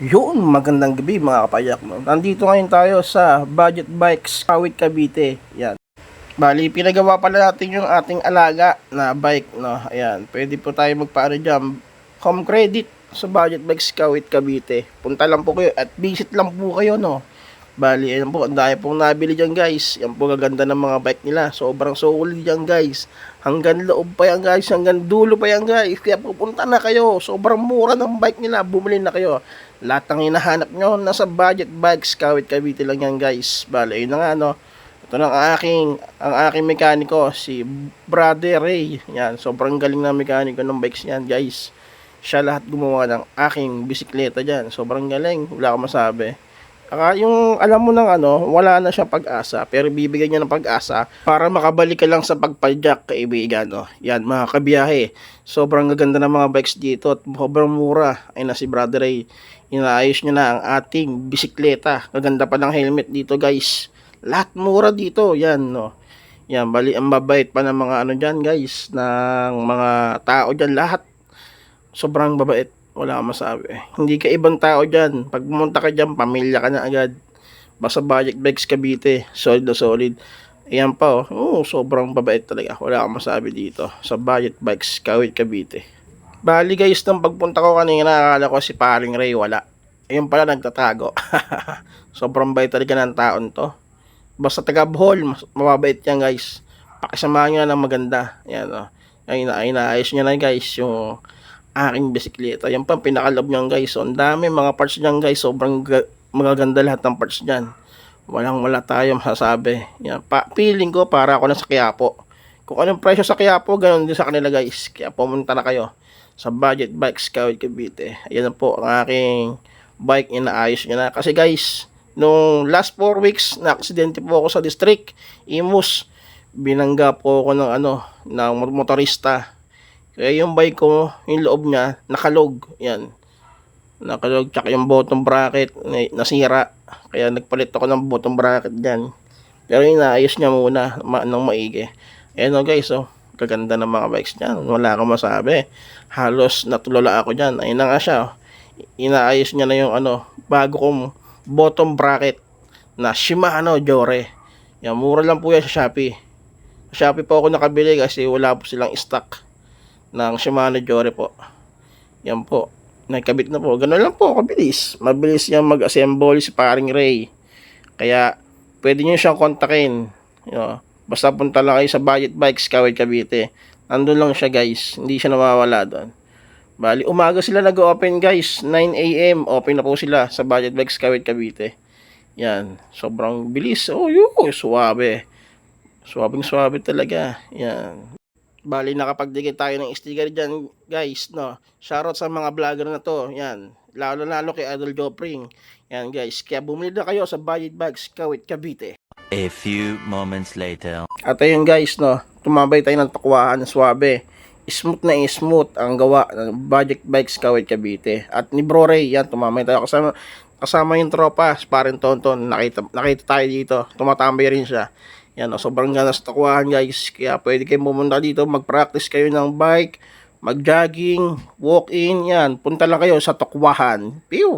Yun, magandang gabi mga kapayak. Nandito ngayon tayo sa Budget Bikes, Kawit, Cavite. Yan. Bali, pinagawa pala natin yung ating alaga na bike, no? Ayan, pwede po tayo magpaano dyan. Home credit sa Budget Bikes, Kawit, Cavite. Punta lang po kayo at visit lang po kayo, no? Bali, ayan po, ang dami pong nabili dyan guys. Yan po gaganda ng mga bike nila. Sobrang solid yan guys. Hanggang loob pa yan guys, hanggang dulo pa yan guys. Kaya pupunta na kayo. Sobrang mura ng bike nila. Bumili na kayo. Lahat ng hinahanap nyo, nasa Budget Bikes, Kawit, Cavite lang yan guys. Bali, ayun na nga no. Ito na ang aking mekaniko, si Brother Ray. Yan, sobrang galing na mekaniko ng bikes yan guys. Siya lahat gumawa ng aking bisikleta dyan. Sobrang galing, wala akong masabi. Yung alam mo ng wala na siyang pag-asa, pero bibigyan niya ng pag-asa para makabalik ka lang sa pagpadyak, kaibigan, no? Yan, mga kabiyahe. Sobrang gaganda ng mga bikes dito at sobrang mura. Ay na si Brother Ray. Inaayos niya na ang ating bisikleta. Gaganda pa ng helmet dito, guys. Lahat mura dito. Yan, no? Yan, bali ang mabait pa ng mga dyan, guys, ng mga tao dyan. Lahat sobrang babait. Wala akong masabi. Hindi ka ibang tao dyan. Pag pumunta ka dyan, pamilya ka na agad. Basta Budget Bikes Cavite, solid na solid. Ayan pa sobrang babait talaga. Wala akong masabi dito sa Budget Bikes Kawit, Cavite. Bali guys, nung pagpunta ko kanina, akala ko si paring Ray wala. Ayun pala, nagtatago. Sobrang bait talaga ng taon to. Basta taga Bohol, mababait yan guys. Pakisamahan nyo na ng maganda. Ayan ay naayos nyo na guys yung aking bisikleta. Yan pa pinakalob niyan guys. So, ang dami mga parts niyan guys. Sobrang magaganda lahat ng parts niyan. Wala tayong masasabi. Yan, feeling ko para ako na sa Quiapo. Kung anong presyo sa Quiapo, ganoon din sa kanila guys. Kaya pumunta na kayo sa Budget Bikes Kawit, Cavite. Ayan na po ang aking bike. Inaayos niya na. Kasi guys, nung last 4 weeks, na-aksidente po ako sa district. Imus. Binangga po ako ng motorista. Kaya yung bike ko, yung loob niya, nakalog. Yan. Nakalog. Tsaka yung bottom bracket, nasira. Kaya nagpalit ako ng bottom bracket dyan. Pero inaayos niya muna ng maigi. Ayan guys, kaganda ng mga bikes dyan. Wala akong masabi. Halos natulala ako dyan. Ayun na nga siya. Inaayos niya na yung bago kong bottom bracket na Shimano Jore. Yan, mura lang po yan sa Shopee. Sa Shopee po ako nakabili kasi wala po silang stock ng Shimano Jore po. Yan po. Nakabit na po. Ganun lang po, kabilis. Mabilis yan mag-assemble si paring Ray. Kaya, pwede nyo siyang kontakin. Basta punta lang kayo sa Budget Bikes, Kawit, Cavite. Nandun lang siya guys. Hindi siya nawawala doon. Bali, umaga sila nag-open guys. 9 AM. Open na po sila sa Budget Bikes, Kawit, Cavite. Yan. Sobrang bilis. Suwabe. Suwabing-suwabe talaga. Yan. Bali, nakapagdikit tayo ng sticker dyan, guys, no? Shoutout sa mga vlogger na to, yan. Lalo kay Idol Jopring. Yan, guys. Kaya bumili na kayo sa Budget Bags, Kawit, Cavite. A few moments later. At ayun, guys, no? Tumabay tayo ng pakwahan, swabe. Smooth na smooth ang gawa ng Budget Bikes, Kawit, Cavite. At ni Bro Ray, yan, tumamay tayo. Kasama yung tropa, parin Tonton. Nakita tayo dito. Tumatambay rin siya. Yan, sobrang ganda sa takwahan guys. Kaya pwede kayo pumunta dito, mag-practice kayo ng bike, mag-jogging, walk-in, yan. Punta lang kayo sa takwahan. Pew!